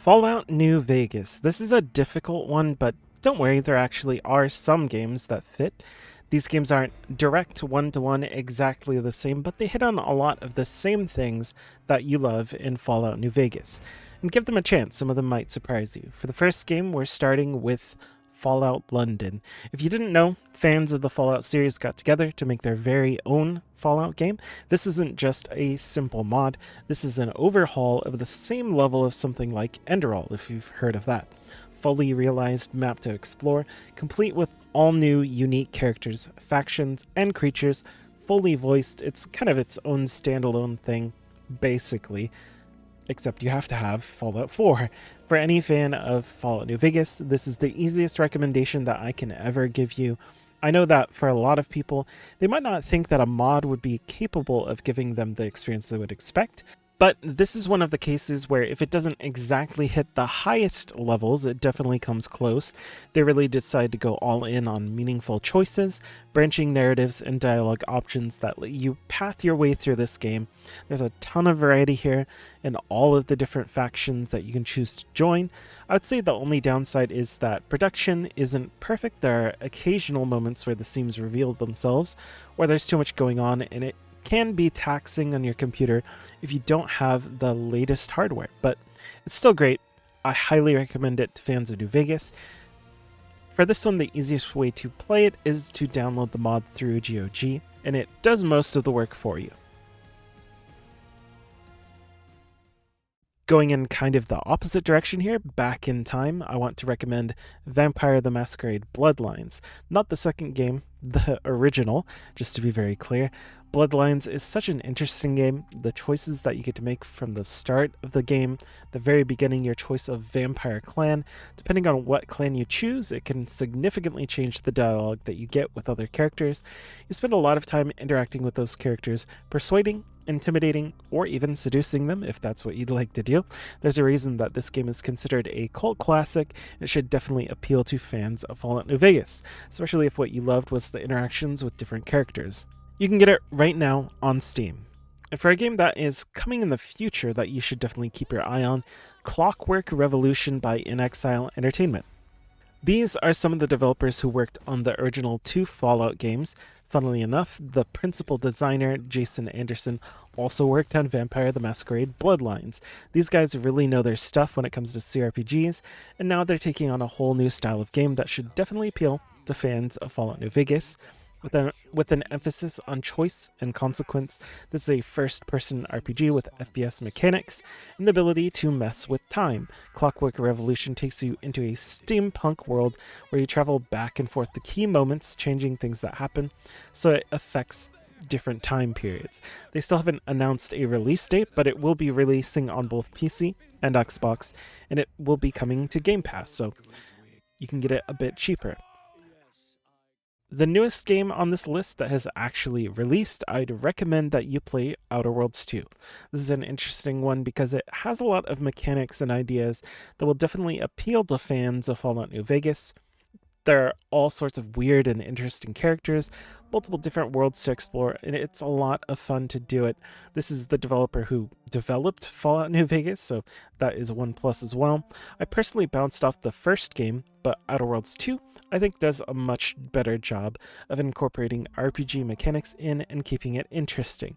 Fallout New Vegas. This is a difficult one, but don't worry, there actually are some games that fit. These games aren't direct one-to-one exactly the same, but they hit on a lot of the same things that you love in Fallout New Vegas. And give them a chance, some of them might surprise you. For the first game, we're starting with Fallout London. If you didn't know, fans of the Fallout series got together to make their very own Fallout game. This isn't just a simple mod, this is an overhaul of the same level of something like Enderal, if you've heard of that. Fully realized map to explore, complete with all new unique characters, factions, and creatures, fully voiced. It's kind of its own standalone thing, basically. Except you have to have Fallout 4. For any fan of Fallout New Vegas, this is the easiest recommendation that I can ever give you. I know that for a lot of people, they might not think that a mod would be capable of giving them the experience they would expect, but this is one of the cases where if it doesn't exactly hit the highest levels, it definitely comes close. They really decide to go all in on meaningful choices, branching narratives, and dialogue options that let you path your way through this game. There's a ton of variety here in all of the different factions that you can choose to join. I would say the only downside is that production isn't perfect. There are occasional moments where the seams reveal themselves, or there's too much going on, and it can be taxing on your computer if you don't have the latest hardware, but it's still great. I highly recommend it to fans of New Vegas. For this one, the easiest way to play it is to download the mod through GOG, and it does most of the work for you. Going in kind of the opposite direction here, back in time, I want to recommend Vampire the Masquerade Bloodlines. Not the second game, the original, just to be very clear. Bloodlines is such an interesting game. The choices that you get to make from the start of the game, the very beginning, your choice of vampire clan, depending on what clan you choose, it can significantly change the dialogue that you get with other characters. You spend a lot of time interacting with those characters, persuading, intimidating, or even seducing them if that's what you'd like to do. There's a reason that this game is considered a cult classic, and it should definitely appeal to fans of Fallout New Vegas, especially if what you loved was the interactions with different characters. You can get it right now on Steam. And for a game that is coming in the future that you should definitely keep your eye on, Clockwork Revolution by In Exile Entertainment. These are some of the developers who worked on the original 2 Fallout games. Funnily enough, the principal designer, Jason Anderson, also worked on Vampire the Masquerade Bloodlines. These guys really know their stuff when it comes to CRPGs, and now they're taking on a whole new style of game that should definitely appeal to fans of Fallout New Vegas. With an emphasis on choice and consequence, this is a first-person RPG with FPS mechanics and the ability to mess with time. Clockwork Revolution takes you into a steampunk world where you travel back and forth to key moments, changing things that happen, so it affects different time periods. They still haven't announced a release date, but it will be releasing on both PC and Xbox, and it will be coming to Game Pass, so you can get it a bit cheaper. The newest game on this list that has actually released, I'd recommend that you play Outer Worlds 2. This is an interesting one because it has a lot of mechanics and ideas that will definitely appeal to fans of Fallout New Vegas. There are all sorts of weird and interesting characters, multiple different worlds to explore, and it's a lot of fun to do it. This is the developer who developed Fallout New Vegas, so that is one plus as well. I personally bounced off the first game, but Outer Worlds 2 I think does a much better job of incorporating RPG mechanics in and keeping it interesting.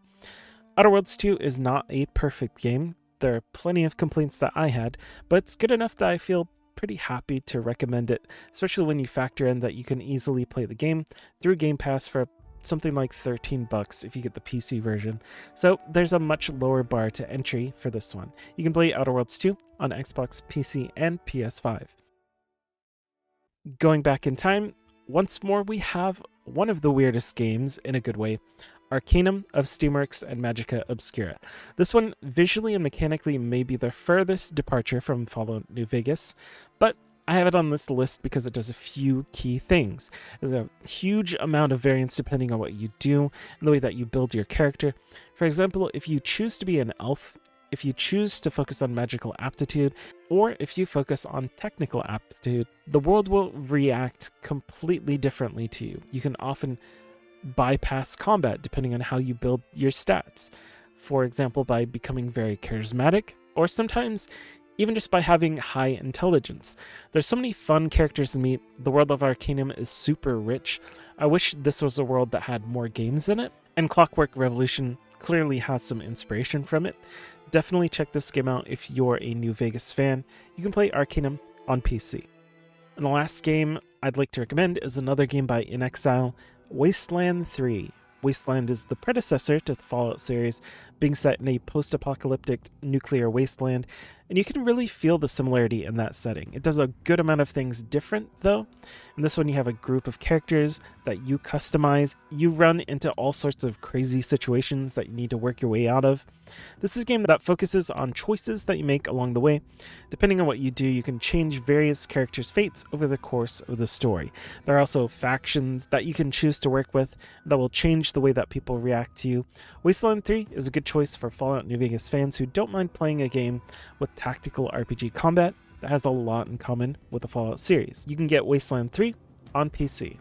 Outer Worlds 2 is not a perfect game. There are plenty of complaints that I had, but it's good enough that I feel pretty happy to recommend it, especially when you factor in that you can easily play the game through Game Pass for something like $13 if you get the PC version. So there's a much lower bar to entry for this one. You can play Outer Worlds 2 on Xbox, PC, and PS5. Going back in time, once more we have one of the weirdest games in a good way, Arcanum of Steamworks and Magica Obscura. This one, visually and mechanically, may be the furthest departure from Fallout New Vegas, but I have it on this list because it does a few key things. There's a huge amount of variance depending on what you do and the way that you build your character. For example, if you choose to be an elf, if you choose to focus on magical aptitude, or if you focus on technical aptitude, the world will react completely differently to you. You can often bypass combat depending on how you build your stats. For example, by becoming very charismatic, or sometimes even just by having high intelligence. There's so many fun characters to meet. The world of Arcanum is super rich. I wish this was a world that had more games in it, and Clockwork Revolution clearly has some inspiration from it. Definitely check this game out if you're a New Vegas fan. You can play Arcanum on PC. And the last game I'd like to recommend is another game by inXile, Wasteland 3. Wasteland is the predecessor to the Fallout series, being set in a post-apocalyptic nuclear wasteland, and you can really feel the similarity in that setting. It does a good amount of things different, though. In this one, you have a group of characters that you customize. You run into all sorts of crazy situations that you need to work your way out of. This is a game that focuses on choices that you make along the way. Depending on what you do, you can change various characters' fates over the course of the story. There are also factions that you can choose to work with that will change the way that people react to you. Wasteland 3 is a good choice for Fallout New Vegas fans who don't mind playing a game with tactical RPG combat that has a lot in common with the Fallout series. You can get Wasteland 3 on PC.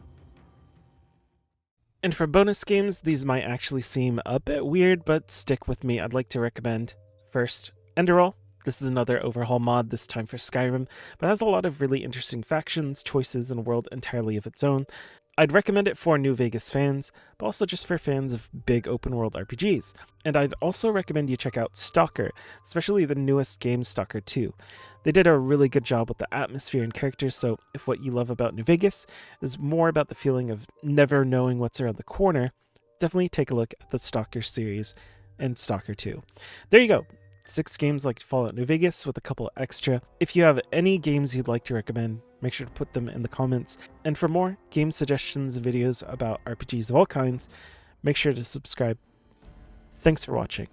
And for bonus games, these might actually seem a bit weird, but stick with me. I'd like to recommend first Enderall. This is another overhaul mod, this time for Skyrim, but has a lot of really interesting factions, choices, and a world entirely of its own. I'd recommend it for New Vegas fans, but also just for fans of big open world RPGs. And I'd also recommend you check out Stalker, especially the newest game, Stalker 2. They did a really good job with the atmosphere and characters, so if what you love about New Vegas is more about the feeling of never knowing what's around the corner, definitely take a look at the Stalker series and Stalker 2. There you go. 6 games like Fallout New Vegas with a couple extra. If you have any games you'd like to recommend, make sure to put them in the comments. And for more game suggestions and videos about RPGs of all kinds, make sure to subscribe. Thanks for watching.